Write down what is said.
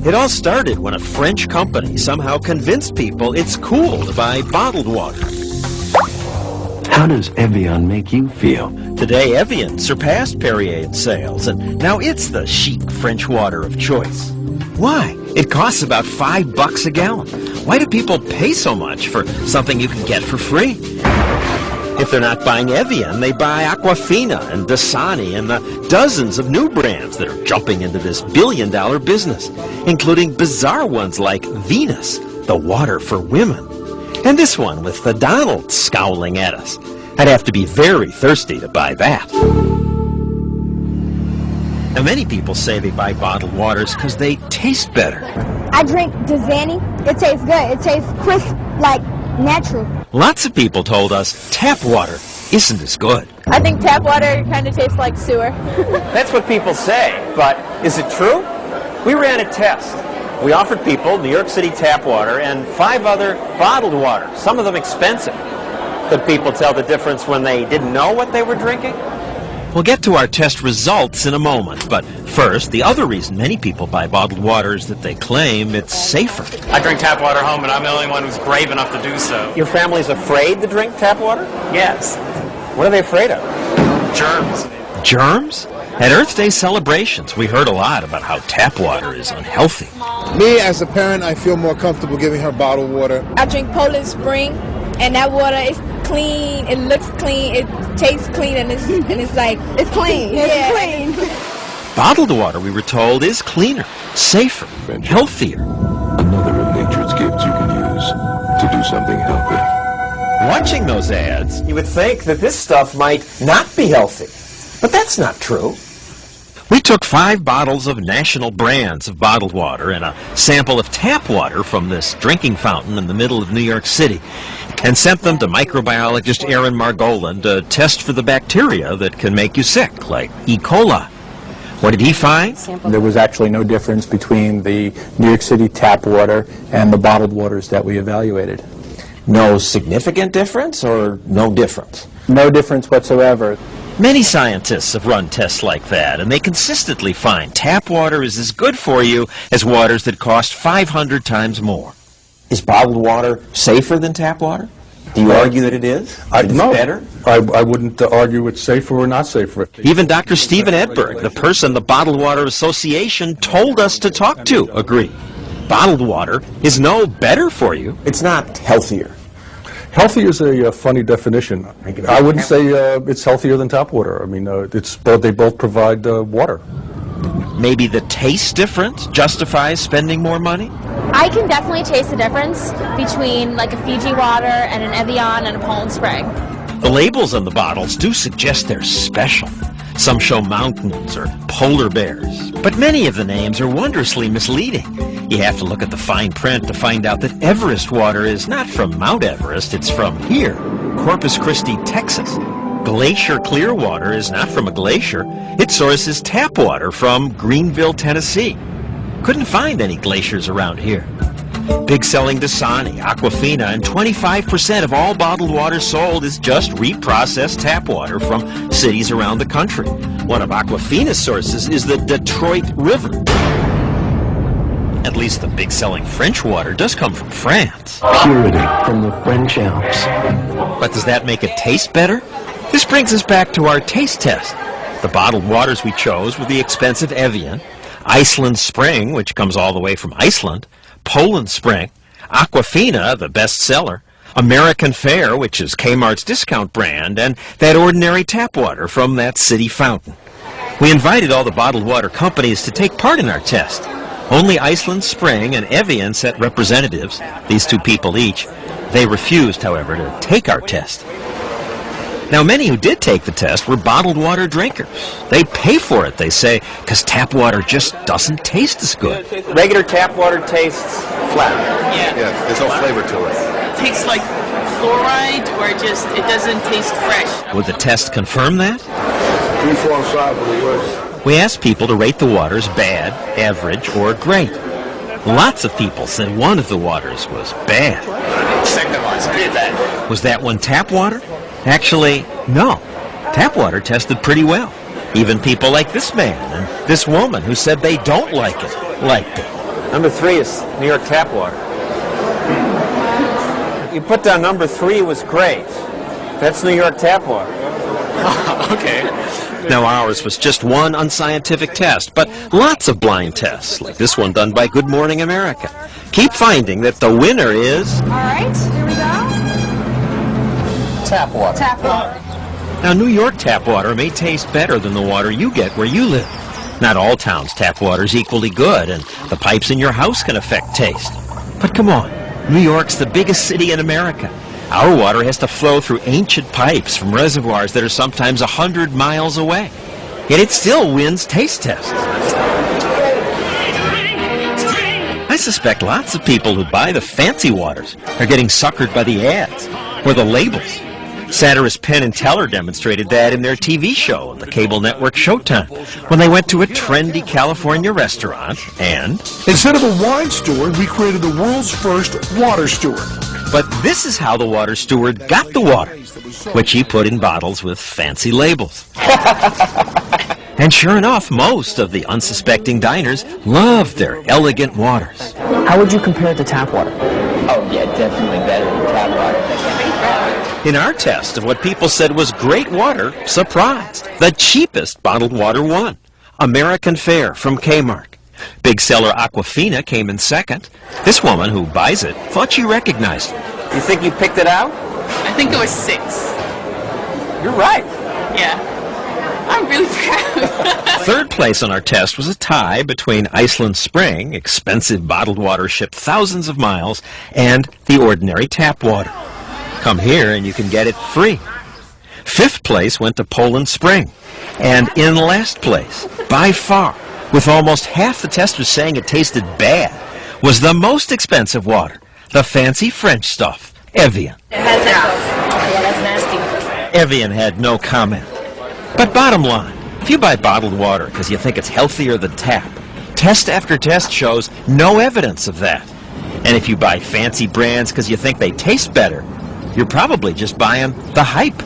It all started when a French company somehow convinced people it's cool to buy bottled water. How does Evian make you feel? Today, Evian surpassed Perrier in sales, and now it's the chic French water of choice. Why? It costs about $5 a gallon. Why do people pay so much for something you can get for free? If they're not buying Evian, they buy Aquafina and Dasani and the dozens of new brands that are jumping into this billion-dollar business, including bizarre ones like Venus, the water for women. And this one with the Donald scowling at us. I'd have to be very thirsty to buy that. Now, many people say they buy bottled waters because they taste better. I drink Dasani. It tastes good. It tastes crisp, like natural. Lots of people told us tap water isn't as good. I think tap water kind of tastes like sewer. That's what people say, but is it true? We ran a test. We offered people New York City tap water and 5 other bottled water, some of them expensive. Could people tell the difference when they didn't know what they were drinking? We'll get to our test results in a moment, but first, the other reason many people buy bottled water is that they claim it's safer. I drink tap water home, and I'm the only one who's brave enough to do so. Your family's afraid to drink tap water? Yes. What are they afraid of? Germs. Germs? At Earth Day celebrations, we heard a lot about how tap water is unhealthy. Me, as a parent, I feel more comfortable giving her bottled water. I drink Poland Spring, and that water is clean. It looks clean. It tastes clean, and it's like It's clean. Yeah. It's clean. Bottled water, we were told, is cleaner, safer, healthier. Another of nature's gifts you can use to do something healthy. Watching those ads, You would think that this stuff might not be healthy, but that's not true. we took 5 bottles of national brands of bottled water and a sample of tap water from this drinking fountain in the middle of New York City and sent them to microbiologist Aaron Margolin to test for the bacteria that can make you sick, like E. coli. What did he find? There was actually no difference between the New York City tap water and the bottled waters that we evaluated. No significant difference or no difference? No difference whatsoever. Many scientists have run tests like that, and they consistently find tap water is as good for you as waters that cost 500 times more. Is bottled water safer than tap water? Do you argue that it is? That it's No, better? I wouldn't argue it's safer or not safer. Even Dr. Stephen Edberg, the person the Bottled Water Association told us to talk to, agreed. Bottled water is no better for you. It's not healthier. Healthy is a funny definition. I wouldn't say it's healthier than tap water. I mean, they both provide water. Maybe the taste difference justifies spending more money? I can definitely taste the difference between like a Fiji water and an Evian and a Poland Spring. The labels on the bottles do suggest they're special. Some show mountains or polar bears, but many of the names are wondrously misleading. You have to look at the fine print to find out that Everest water is not from Mount Everest, it's from here, Corpus Christi, Texas. Glacier Clearwater is not from a glacier. Its source is tap water from Greenville, Tennessee. Couldn't find any glaciers around here. Big selling Dasani, Aquafina, and 25% of all bottled water sold is just reprocessed tap water from cities around the country. One of Aquafina's sources is the Detroit River. At least the big selling French water does come from France. Purity from the French Alps. But does that make it taste better? This brings us back to our taste test. The bottled waters we chose were the expensive Evian, Iceland Spring, which comes all the way from Iceland, Poland Spring, Aquafina, the best seller, American Fair, which is Kmart's discount brand, and that ordinary tap water from that city fountain. We invited all the bottled water companies to take part in our test. Only Iceland Spring and Evian sent representatives, these 2 people each. They refused, however, to take our test. Now, many who did take the test were bottled water drinkers. They pay for it, they say, because tap water just doesn't taste as good. Regular tap water tastes flat. Yeah. Yeah, there's no flavor to it. It tastes like fluoride, or it doesn't taste fresh. Would the test confirm that? 3, 4, and 5 are the worst. We asked people to rate the waters bad, average, or great. Lots of people said one of the waters was bad. Second one's pretty bad. Was that one tap water? Actually, no. Tap water tested pretty well. Even people like this man and this woman who said they don't like it, liked it. Number 3 is New York tap water. You put down number 3 was great. That's New York tap water. Okay. Now, ours was just one unscientific test, but lots of blind tests, like this one done by Good Morning America, keep finding that the winner is... All right, here we go. Tap water. Tap water. Now, New York tap water may taste better than the water you get where you live. Not all towns' tap water is equally good, and the pipes in your house can affect taste. But come on, New York's the biggest city in America. Our water has to flow through ancient pipes from reservoirs that are sometimes 100 miles away. Yet it still wins taste tests. I suspect lots of people who buy the fancy waters are getting suckered by the ads or the labels. Satirist Penn and Teller demonstrated that in their TV show on the cable network Showtime when they went to a trendy California restaurant and... Instead of a wine steward, we created the world's first water steward. But this is how the water steward got the water, which he put in bottles with fancy labels. And sure enough, most of the unsuspecting diners loved their elegant waters. How would you compare it to tap water? Oh, yeah, definitely better than tap water. In our test of what people said was great water, surprised, the cheapest bottled water won. American Fare from Kmart. Big seller Aquafina came in second. This woman who buys it thought she recognized it. You think you picked it out? I think it was 6. You're right. Yeah. I'm really proud. Third place on our test was a tie between Iceland Spring, expensive bottled water shipped thousands of miles, and the ordinary tap water. Come here and you can get it free. Fifth place went to Poland Spring. And in last place, by far, with almost half the testers saying it tasted bad, was the most expensive water, the fancy French stuff, Evian. It has that. Yeah, that's nasty. Evian had no comment. But bottom line, if you buy bottled water because you think it's healthier than tap, test after test shows no evidence of that. And if you buy fancy brands because you think they taste better, you're probably just buying the hype.